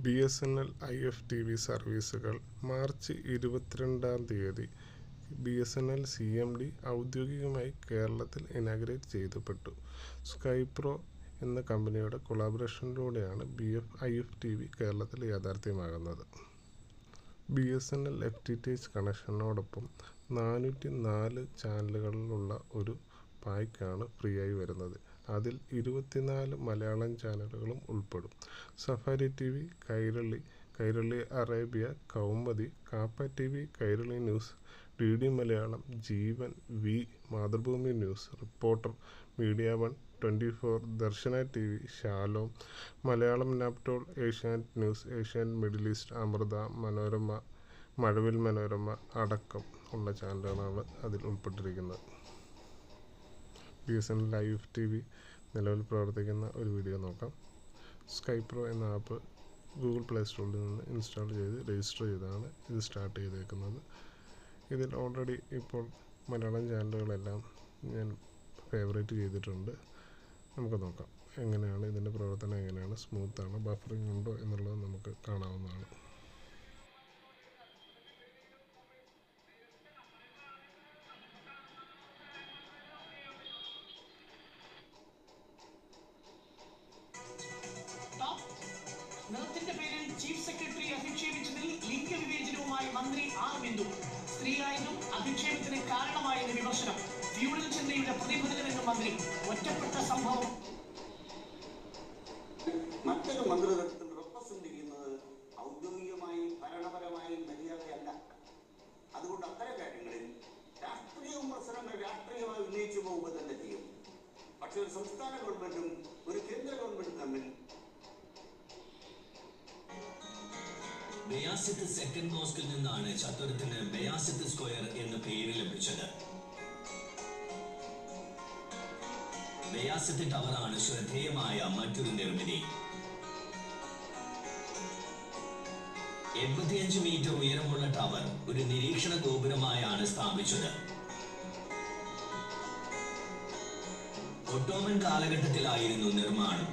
BSNL IFTV സർവീസുകൾ March 22 BSNL CMD ഔദ്യോഗികമായി കേരളത്തിൽ ഇനാഗ്രേറ്റ് ചെയ്യപ്പെട്ടു. സ്കൈപ്രോ എന്ന കമ്പനിയുടെ കൊളാബറേഷനിലൂടെയാണ് IFTV കേരളത്തിൽ യാഥാർത്ഥ്യമാകുന്നത്. BSNL FTTH കണക്ഷനോടൊപ്പം 404 ചാനലുകളുള്ള ഒരു പായ്ക്കാണ് ഫ്രീ ആയി വരുന്നത്. അതിൽ 24 മലയാളം ചാനലുകളും ഉൾപ്പെടും. Safari TV, Kairali Arabia, Kaumudi, Kappa TV, Kairali news, DD Malayalam, Jeevan, Mathrubhumi news, reporter, media 1, 24, Darshana TV, Shalom, Malayalam Naaptol, Asianet news, Asianet middle east, Amrita, Manorama, Mazhavil Manorama അടക്കം ഉള്ള ചാനലുകളാണ് അതിൽ ഉൾപ്പെട്ടിരിക്കുന്നത്. BSNL IFTV നിലവിൽ പ്രവർത്തിക്കുന്ന ഒരു വീഡിയോ നോക്കാം. സ്കൈപ്രോ എന്ന ആപ്പ് ഗൂഗിൾ പ്ലേ സ്റ്റോറിൽ നിന്ന് ഇൻസ്റ്റാൾ ചെയ്ത് രജിസ്റ്റർ ചെയ്താണ് ഇത് സ്റ്റാർട്ട് ചെയ്തേക്കുന്നത്. ഇതിൽ ഓൾറെഡി ഇപ്പോൾ മലയാളം ചാനലുകളെല്ലാം ഞാൻ ഫേവറേറ്റ് ചെയ്തിട്ടുണ്ട്. നമുക്ക് നോക്കാം എങ്ങനെയാണ് ഇതിൻ്റെ പ്രവർത്തനം, എങ്ങനെയാണ്, സ്മൂത്താണ്, ബഫറിംഗ് ഉണ്ടോ എന്നുള്ളത് നമുക്ക് കാണാവുന്നതാണ്. നിറത്തിന്റെ പേരിൽ ചീഫ് സെക്രട്ടറി അധിക്ഷേപിച്ചതിൽ ലിംഗവിവേചനവുമായി മന്ത്രി ആർ ബിന്ദു. സ്ത്രീയായതും അധിക്ഷേപത്തിന് കാരണമായെന്ന് വിമർശനം. ഫ്യൂഡൽ ചിന്തയുടെ പ്രതിഫലനമെന്ന് മന്ത്രി. ഒറ്റപ്പെട്ട സംഭവം. മറ്റൊരു മന്ത്രിതത്തിൽ റെപ്രസെന്റ് ചെയ്യുന്നത് ഔദ്യോഗികമായി ഭരണപരമായി മര്യാദയല്ല. അതുകൊണ്ട് അത്തരം കാര്യങ്ങളിൽ രാഷ്ട്രീയ വിമർശനങ്ങൾ രാഷ്ട്രീയമായി ഉന്നയിച്ചു പോകുക തന്നെ ചെയ്യും. പക്ഷെ ഒരു സംസ്ഥാന ഗവൺമെന്റും ഒരു കേന്ദ്ര ഗവൺമെന്റും തമ്മിൽ ബയാസിത്ത് സെക്കൻഡ് മോസ്കിൽ നിന്നാണ് ചത്വരത്തിന് ബയാസിത്ത് സ്ക്വയർ എന്ന പേര് ലഭിച്ചത്. ബയാസിത്ത് ടവറാണ് ശ്രദ്ധേയമായ മറ്റൊരു നിർമ്മിതി. 85 മീറ്റർ ഉയരമുള്ള ടവർ ഒരു നിരീക്ഷണ ഗോപുരമായാണ് സ്ഥാപിച്ചത്. ഒട്ടോമൻ കാലഘട്ടത്തിലായിരുന്നു നിർമ്മാണം.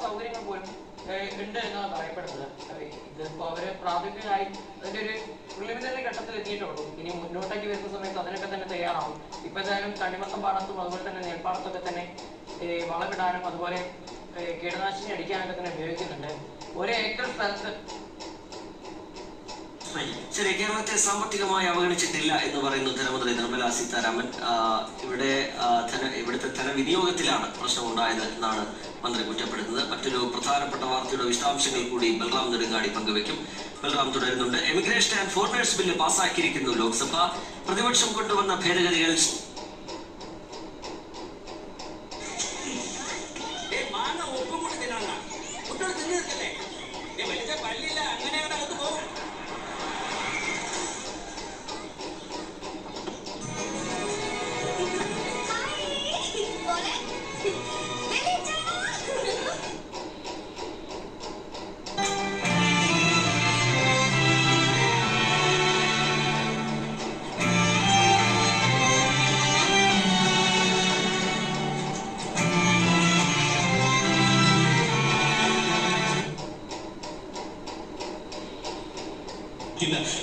സൗകര്യങ്ങൾ പോലും ഉണ്ട് എന്നാണ് പറയപ്പെടുന്നത്. ഇതിപ്പോ അവര് പ്രാഥമികമായി അതിന്റെ ഒരു പ്രിലിമിനറി ഘട്ടത്തിൽ എത്തിയിട്ടുള്ളൂ. ഇനി മുന്നോട്ടേക്ക് വരുന്ന സമയത്ത് അതിനൊക്കെ തന്നെ തയ്യാറാവും. ഇപ്പൊ എന്തായാലും തണ്ണിമത്തം പാടത്തും അതുപോലെ തന്നെ നെൽപ്പാടത്തൊക്കെ തന്നെ വളമിടാനും അതുപോലെ കീടനാശിനി അടിക്കാനൊക്കെ തന്നെ ഉപയോഗിക്കുന്നുണ്ട്. 1 ഏക്കർ സ്ഥലത്ത് ശരി, കേരളത്തെ സാമ്പത്തികമായി അവഗണിച്ചിട്ടില്ല എന്ന് പറയുന്നു ധനമന്ത്രി നിർമ്മല സീതാരാമൻ. ഇവിടുത്തെ ധനവിനിയോഗത്തിലാണ് പ്രശ്നമുണ്ടായത് എന്നാണ് മന്ത്രി കുറ്റപ്പെടുന്നത്. മറ്റൊരു പ്രധാനപ്പെട്ട വാർത്തയുടെ വിശദാംശങ്ങൾ കൂടി ബൽറാം നെടുങ്ങാടി പങ്കുവെക്കും. ബൽറാം തുടരുന്നുണ്ട്. എമിഗ്രേഷൻ ആൻഡ് ഫോറിനേഴ്സ് ബില്ല് പാസാക്കിയിരിക്കുന്നു ലോക്സഭ. പ്രതിപക്ഷം കൊണ്ടുവന്ന ഭേദഗതികൾ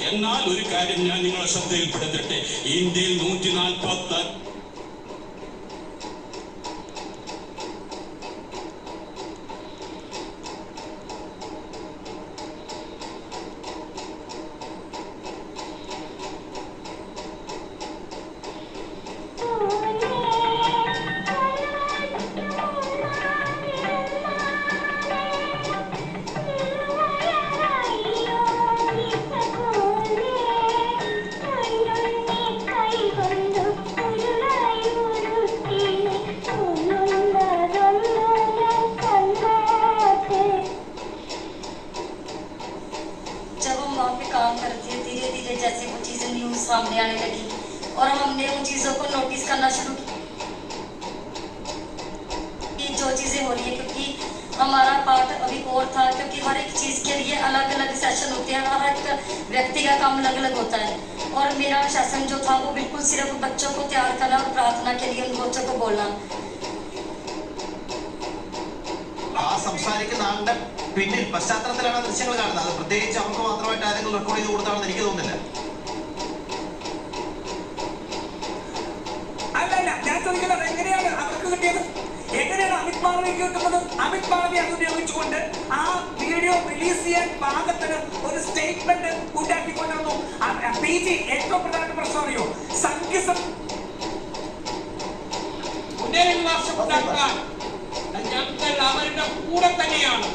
എന്നാൽ ഒരു കാര്യം ഞാൻ നിങ്ങളെ ശ്രദ്ധയിൽപ്പെടുത്തട്ടെ. ഇന്ത്യയിൽ 140 और हमने उन चीज़ों को नोटिस करना शुरू किया कि जो चीज़ें हो रही हैं, क्योंकि हमारा पार्ट अभी और था, क्योंकि हर एक चीज़ के लिए अलग अलग सेशन होते हैं, हर एक व्यक्ति का काम अलग अलग होता है। और मेरा सेशन जो था वो बिल्कुल सिर्फ बच्चों को तैयार करना और प्रार्थना के लिए उन बच्चों को बोलना। ആ സംസാരിക്കുന്ന ആളുടെ പിന്നിൽ പശ്ചാത്തലത്തിലാണ് ദൃശ്യങ്ങൾ കാണുന്നത്. അത് പ്രത്യേകിച്ച് അവർക്ക് മാത്രമായിട്ട് ആരെങ്കിലും റെക്കോർഡ് ചെയ്ത് കൊടുത്താണെന്ന് എനിക്ക് തോന്നുന്നില്ല. അല്ലല്ല, ഞാൻ ചോദിക്കുന്നത് എങ്ങനെയാണ് അവർക്ക് കിട്ടിയത്? എങ്ങനെയാണ് അമിത് മാളവിക്ക് കിട്ടുന്നത്? അമിത് മാളവി അത് ഉപയോഗിച്ചുകൊണ്ട് ആ വീഡിയോ റിലീസ് ചെയ്യാൻ പാകത്തിന് ഒരു സ്റ്റേറ്റ്മെന്റ് ഉണ്ടാക്കിക്കൊണ്ടിരുന്നു. PG ഏറ്റവും പ്രധാനപ്പെട്ട പ്രശ്നം അറിയോ? സംഘിസം പുനരധിവാസം ഉണ്ടാക്കാൻ ഞങ്ങൾ അവരുടെ കൂടെ തന്നെയാണ്.